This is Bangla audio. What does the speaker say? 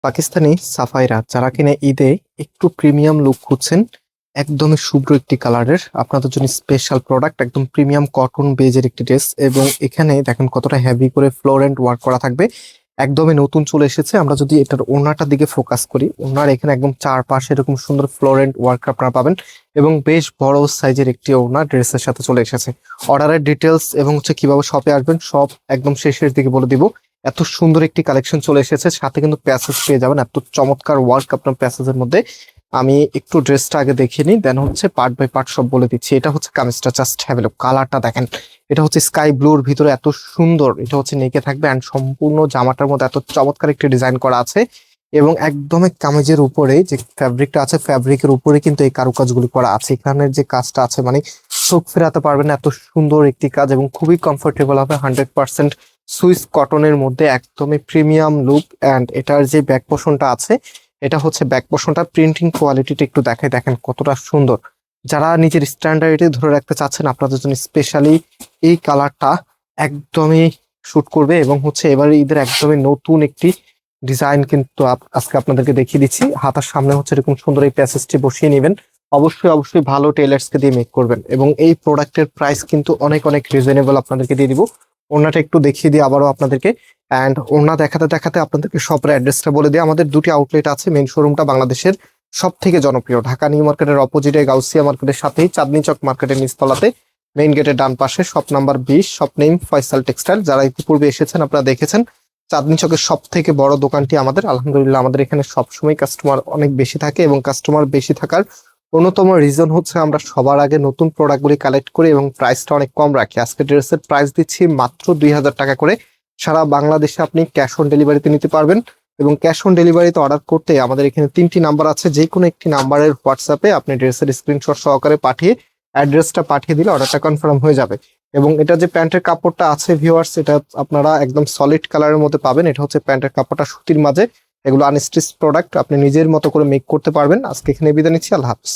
পাকিস্তানি সাফাইরা যারা কিনা ঈদে একটু প্রিমিয়াম লুক খুঁজছেন, একদমই শুভ্র একটি কালারের আপনাদের জন্য স্পেশাল প্রোডাক্ট, একদম প্রিমিয়াম কটন বেজের একটি ড্রেস। এবং এখানে দেখেন কতটা হেভি করে ফ্লোরেন্ট ওয়ার্ক করা থাকবে, একদমই নতুন চলে এসেছে। আমরা যদি এটার ওড়নাটার দিকে ফোকাস করি, ওড়নার এখানে একদম চারপাশে এরকম সুন্দর ফ্লোরেন্ট ওয়ার্ক আপনারা পাবেন এবং বেশ বড় সাইজের একটি ওড়না ড্রেসের সাথে চলে এসেছে। অর্ডারের ডিটেলস এবং কিভাবে শপে আসবেন সব একদম শেষের দিকে বলে দিব। এত সুন্দর একটি কালেকশন চলে এসেছে, সাথে কিন্তু প্যাসেজ পেয়ে যাবেন, এত চমৎকার ওয়ার্ক আপনার প্যাসেজের মধ্যে। আমি একটু ড্রেসটা আগে দেখিয়ে নিই, দেন পার্ট বাই পার্ট সব বলে দিচ্ছি। এটা কামিজটা, জাস্ট হ্যাভ এ লুক, কালারটা দেখেন। এটা স্কাই ব্লুর ভিতরে এত সুন্দর, এটা নেকে থাকবে অ্যান্ড সম্পূর্ণ জামাটার মধ্যে এত চমৎকার একটি ডিজাইন করা আছে। এবং একদমই কামিজের উপরে যে ফ্যাব্রিকটা আছে, ফ্যাব্রিকের উপরে কিন্তু এই কারুকাজগুলি করা আছে। এখানের যে কাজটা আছে মানে চোখ ফেরাতে পারবেন, এত সুন্দর একটি কাজ এবং খুবই কমফোর্টেবল হবে। 100% সুইস কটনের মধ্যে একদমই প্রিমিয়াম লুক। অ্যান্ড এটার যে ব্যাক পোর্শনটা আছে, এটা ব্যাক পোর্শনটা প্রিন্টিং কোয়ালিটিটা একটু দেখায়, দেখেন কতটা সুন্দর। যারা নিজের স্ট্যান্ডার্ডে ধরে রাখতে চাচ্ছেন, আপনাদের জন্য স্পেশালি এই কালারটা একদমই শুট করবে। এবং এবারে ঈদের একদমই নতুন একটি ডিজাইন কিন্তু আজকে আপনাদেরকে দেখিয়ে দিচ্ছি। হাতার সামনে এরকম সুন্দর এই প্যাসেজটি বসিয়ে নেবেন। অবশ্যই অবশ্যই ভালো টেলার্সকে দিয়ে মেক করবেন। এবং এই প্রোডাক্টের প্রাইস কিন্তু অনেক অনেক রিজনেবল আপনাদেরকে দিয়ে দিব। ওড়নাটা একটু দেখিয়ে দিই আবারও আপনাদেরকে। অ্যান্ড ওড়না দেখাতে দেখাতে আপনাদেরকে শপের অ্যাড্রেসটা বলে দিই। আমাদের দুটি আউটলেট আছে। মেন শোরুমটা বাংলাদেশের সব থেকে জনপ্রিয় ঢাকা নিউ মার্কেটের অপোজিটে গাউসিয়া মার্কেটের সাথেই চাঁদনী চক মার্কেটের নিচতলাতে মেইন গেটের ডান পাশে, shop number 20, shop name Faisal textile. যারা ইতিপূর্বে এসেছেন আপনারা দেখেছেন, চাঁদনী চকের সব থেকে বড় দোকানটি আমাদের। আলহামদুলিল্লাহ আমাদের এখানে সবসময় কাস্টমার অনেক বেশি থাকে এবং কাস্টমার বেশি থাকার অন্যতম রিজন আমরা সবার আগে নতুন প্রোডাক্টগুলি কালেক্ট করি এবং প্রাইসটা অনেক কম রাখি। আজকে ড্রেসের প্রাইস দিচ্ছি মাত্র 2000 টাকা করে। সারা বাংলাদেশে আপনি ক্যাশ অন ডেলিভারিতে নিতে পারবেন। এবং ক্যাশ অন ডেলিভারিতে অর্ডার করতে আমাদের এখানে 3টি নাম্বার আছে। যে কোনো একটি নাম্বারের হোয়াটসঅ্যাপে আপনি ড্রেসের স্ক্রিনশট সহকারে পাঠিয়ে অ্যাড্রেসটা পাঠিয়ে দিলে অর্ডারটা কনফার্ম হয়ে যাবে। এবং এটা যে প্যান্টের কাপড়টা আছে ভিউয়ার্স, এটা আপনারা একদম সলিড কালারের মধ্যে পাবেন। এটা প্যান্টের কাপড়টা সুতির মাঝে। এগুলো আনস্টিচ প্রোডাক্ট, আপনি নিজের মতো করে মেক করতে পারবেন। আজকে এখানে বিদায় নিচ্ছি, আল্লাহ হাফিজ।